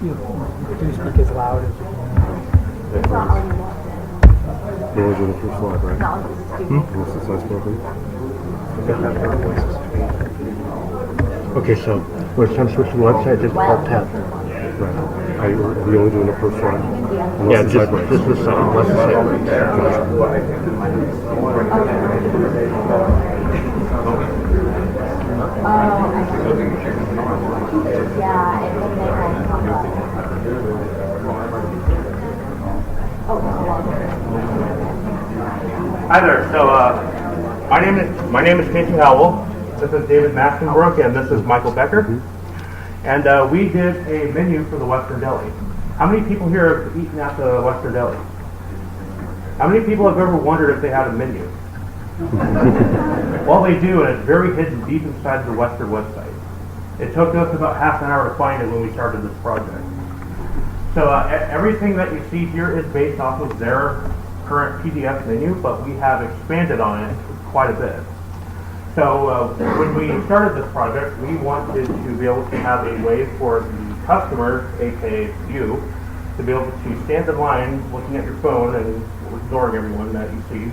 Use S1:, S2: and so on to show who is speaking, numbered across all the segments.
S1: You do speak as loud as you can.
S2: It's not already logged in.
S3: You're only doing the first slide, right?
S2: Not unless it's stupid.
S3: Unless the slide's broken.
S4: Okay, so when it's time to switch to the website, just alt tab.
S3: Right. Are you only doing the first slide? Unless
S4: Yeah,
S3: the
S4: just
S3: slide breaks.
S4: the site, unless the site breaks.
S2: Yeah, and then they have pop up. Oh,
S4: Hi there. So, my name is Casey Howell. This is David Maskenbrook, and this is Michael Becker. And we did a menu for the Western Deli. How many people here have eaten at the Western Deli? How many people have ever wondered if they had a menu? Well, they do, and it's very hidden deep inside the Western website. It took us about half an hour to find it when we started this project. So everything that you see here is based off of their current PDF menu, but we have expanded on it quite a bit. So when we started this project, we wanted to be able to have a way for the customer, aka you, to be able to stand in line looking at your phone and ignoring everyone that you see,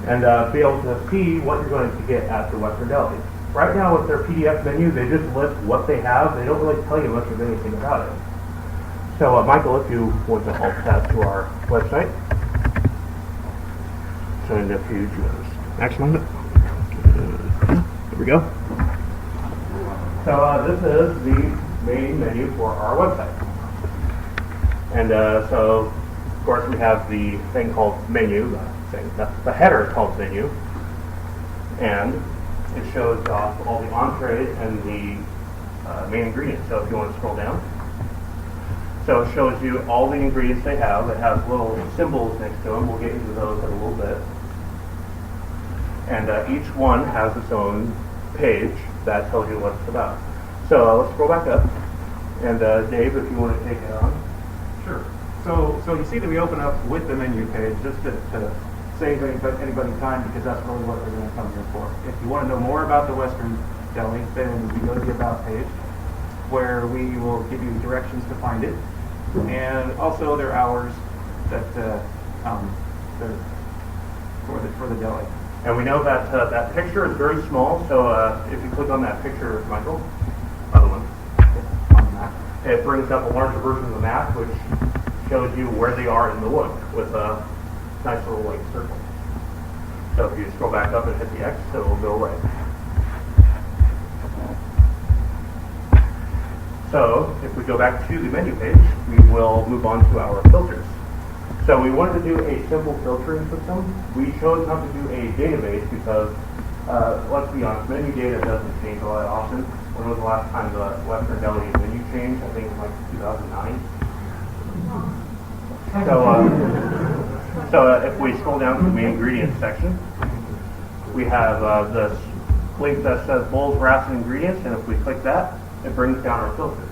S4: and be able to see what you're going to get at the Western Deli. Right now with their PDF menu, they just list what they have. They don't really tell you much of anything about it. So Michael, if you want to alt tab to our website. So if you just maximize it. There we go. So this is the main menu for our website. And so, of course, we have the thing called menu. The header is called menu. And it shows off all the entrees and the main ingredients. So if you want to scroll down. So it shows you all the ingredients they have. It has little symbols next to them. We'll get into those in a little bit. And each one has its own page that tells you what it's about. So let's scroll back up. And Dave, if you want to take it on.
S5: Sure. So you see that we open up with the menu page just to save anybody time, because that's really what they're going to come here for. If you want to know more about the Western Deli, then you go to the About page, where we will give you directions to find it, and also their hours that for the deli.
S4: And we know that that picture is very small, so if you click on that picture, Michael, other one, on the map, it brings up a larger version of the map, which shows you where they are in the wood with a nice little like circle. So if you scroll back up and hit the X, it will go away. So if we go back to the menu page, we will move on to our filters. So we wanted to do a simple filtering system. We chose not to do a database because, let's be honest, menu data doesn't change all that often. When was the last time the Western Deli menu changed? I think it was like 2009. So if we scroll down to the main ingredients section, we have this link that says bowls, wraps, and ingredients, and if we click that, it brings down our filters.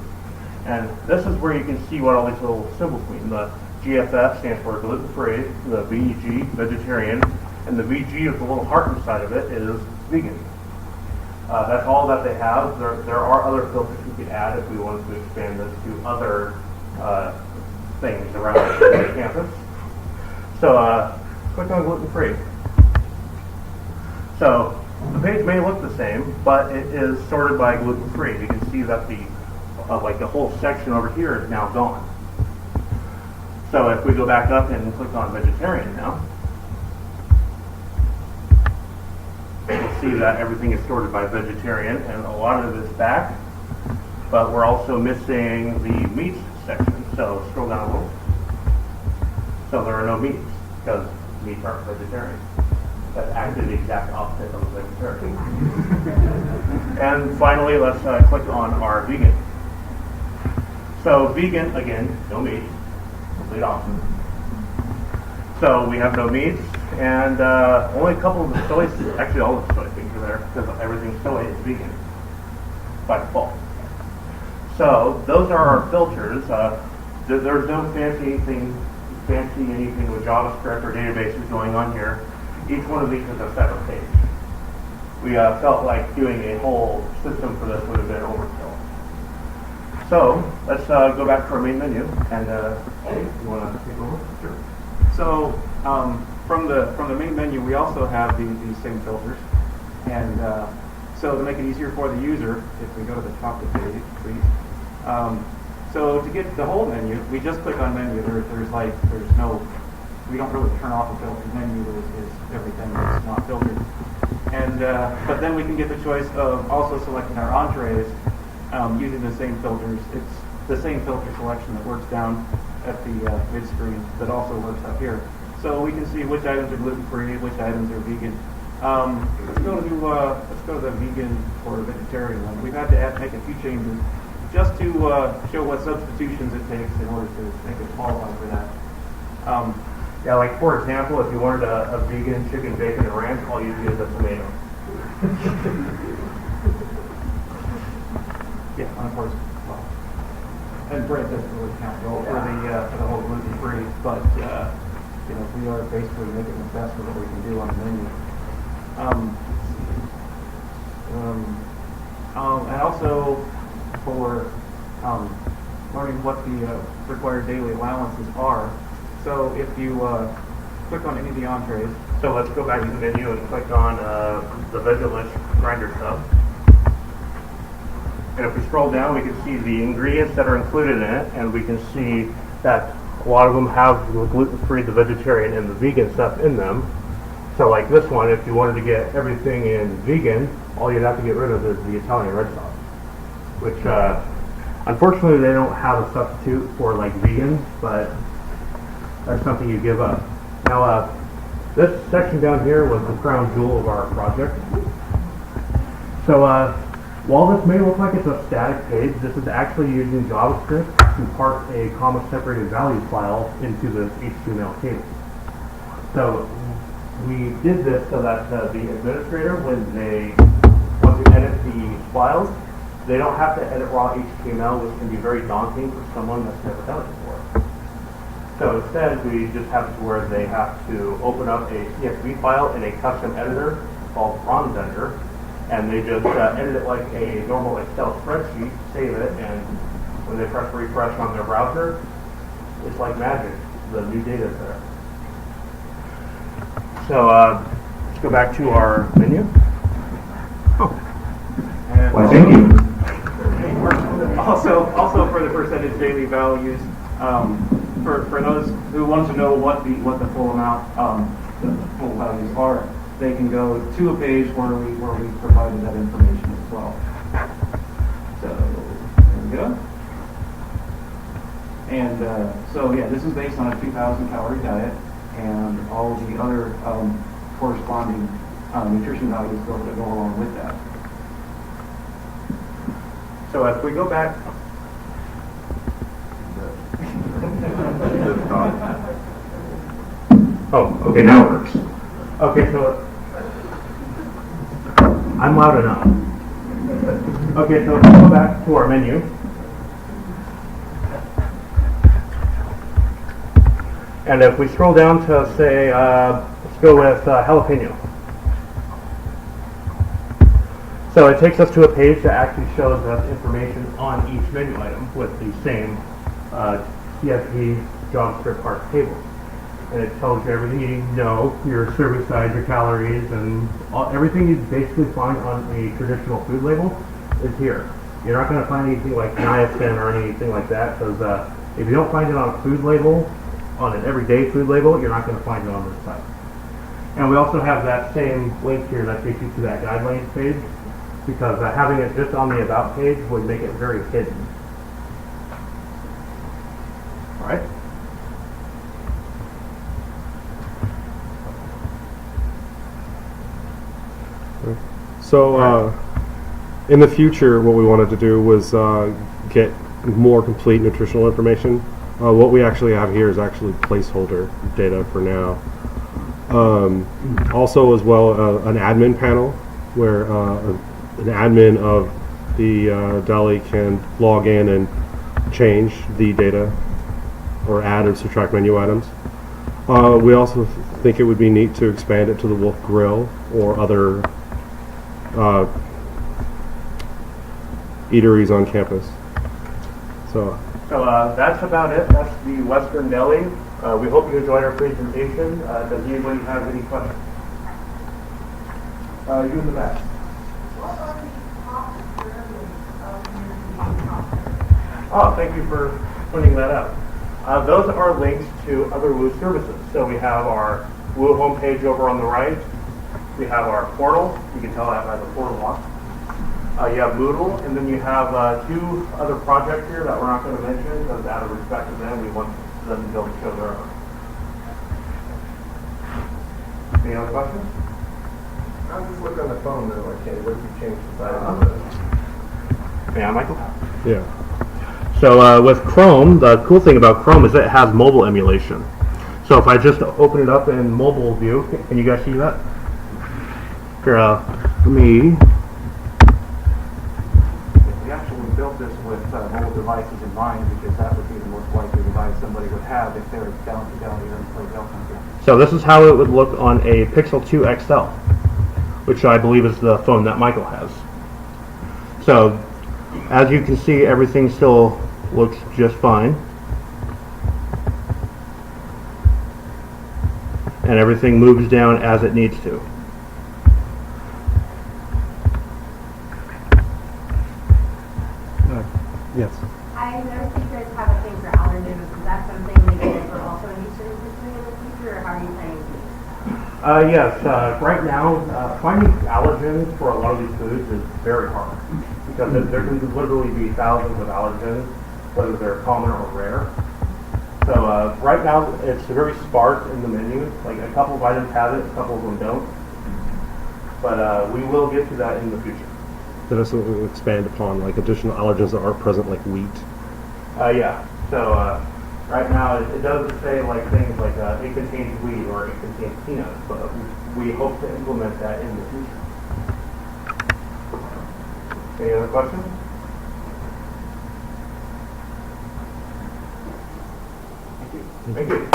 S4: And this is where you can see what all these little symbols mean. The GFF stands for gluten-free, the VG, vegetarian, and the VG with the little heart inside of it is vegan. That's all that they have. There are other filters we could add if we wanted to expand this to other things around the campus. So click on gluten-free. So the page may look the same, but it is sorted by gluten-free. You can see that the like the whole section over here is now gone. So if we go back up and click on vegetarian now, you'll see that everything is sorted by vegetarian, and a lot of it is back, but we're also missing the meats section. So scroll down a little. So there are no meats, because meats aren't vegetarian. That's actually the exact opposite of a vegetarian. And finally, let's click on our vegan. So vegan, again, no meat, complete opposite. So we have no meats, and only a couple of the soy, actually all of the soy things are there, because everything soy is vegan by default. So those are our filters. There's no fancy anything with JavaScript or databases going on here. Each one of these is a separate page. We felt like doing a whole system for this would have been overkill. So let's go back to our main menu, and you want to take over? Sure.
S5: So from the main menu, we also have these same filters, and so to make it easier for the user, if we go to the top of the page, please. So to get the whole menu, we just click on menu. There's no, we don't really turn off a filter. Menu is everything that's not filtered. And but then we can get the choice of also selecting our entrees using the same filters. It's the same filter selection that works down at the mid screen that also works up here. So we can see which items are gluten-free, which items are vegan. Let's go to the vegan or vegetarian one. We've had to make a few changes just to show what substitutions it takes in order to make it qualify for that.
S4: Yeah, like for example, if you wanted a vegan chicken bacon and ranch, all you do is a tomato.
S5: Yeah, and of course, well, and bread doesn't really count for the whole gluten-free, but you know, we are basically making the best of what we can do on the menu. And also for learning what the required daily allowances are. So if you click on any of the entrees.
S4: So let's go back to the menu and click on the Veggie grinder sub. And if we scroll down, we can see the ingredients that are included in it, and we can see that a lot of them have the gluten-free, the vegetarian, and the vegan stuff in them. So like this one, if you wanted to get everything in vegan, all you'd have to get rid of is the Italian red sauce, which unfortunately they don't have a substitute for like vegan, but that's something you give up. Now this section down here was the crown jewel of our project. So while this may look like it's a static page, this is actually using JavaScript to parse a comma separated value file into this HTML table. So we did this so that the administrator, when they want to edit the files, they don't have to edit raw HTML, which can be very daunting for someone that's never done it before. So instead, we just have it to where they have to open up a CSV file in a custom editor called Bronzender, and they just edit it like a normal Excel spreadsheet, save it, and when they press refresh on their browser, it's like magic. The new data is there. So let's go back to our menu.
S5: And
S4: Why, thank you.
S5: Also for the percentage daily values, for those who want to know what the full amount, the full values are, they can go to a page where we provided that information as well. So there we go. And so yeah, this is based on a 2,000 calorie diet, and all the other corresponding nutrition values go along with that. So if we go back. Oh, okay, now it works. Okay, so I'm loud enough. Okay, so if we go back to our menu. And if we scroll down to say, let's go with jalapeno. So it takes us to a page that actually shows us information on each menu item with the same CSV JavaScript parse table. And it tells you everything you need to know, your serving size, your calories, and everything you basically find on a traditional food label is here. You're not going to find anything like niacin or anything like that, because if you don't find it on a food label, on an everyday food label, you're not going to find it on this site. And we also have that same link here that takes you to that guidelines page, because having it just on the about page would make it very hidden. All right.
S3: So in the future, what we wanted to do was get more complete nutritional information. What we actually have here is actually placeholder data for now. Also, as well, an admin panel where an admin of the deli can log in and change the data or add or subtract menu items. We also think it would be neat to expand it to the Wolf Grill or other eateries on campus. So
S4: So that's about it. That's the Western Deli. We hope you enjoyed our presentation. Does anybody have any questions? You in the back.
S2: What are the possibilities of your process?
S4: Oh, thank you for pointing that out. Those are links to other Woo services. So we have our Woo homepage over on the right. We have our portal. You can tell that by the portal lock. You have Moodle, and then you have two other projects here that we're not going to mention because out of respect to them, we want them to be able to show their own. Any other questions?
S1: I'm just looking on the phone now, like, what if you change the size of it?
S4: Yeah, Michael?
S3: yeah.
S4: So with Chrome, the cool thing about Chrome is that it has mobile emulation. So if I just open it up in mobile view, can you guys see that? Here, let me.
S5: We actually built this with mobile devices in mind because that would be the most likely device somebody would have if they're down here in Philadelphia.
S4: So this is how it would look on a Pixel 2 XL, which I believe is the phone that Michael has. So as you can see, everything still looks just fine. And everything moves down as it needs to.
S3: Yes.
S2: I noticed you guys have a thing for allergens. Is that something that you guys are also interested in pursuing in the future, or how are you planning to use?
S4: Yes, right now, finding allergens for a lot of these foods is very hard because there can literally be thousands of allergens, whether they're common or rare. So right now, it's very sparse in the menu. Like a couple of items have it, a couple of them don't. But we will get to that in the future.
S3: That is something we'll expand upon, like additional allergens that are present, like wheat.
S4: Yeah. So right now, it doesn't say like things like it contains wheat or it contains peanuts, but we hope to implement that in the future. Any other questions? Thank you.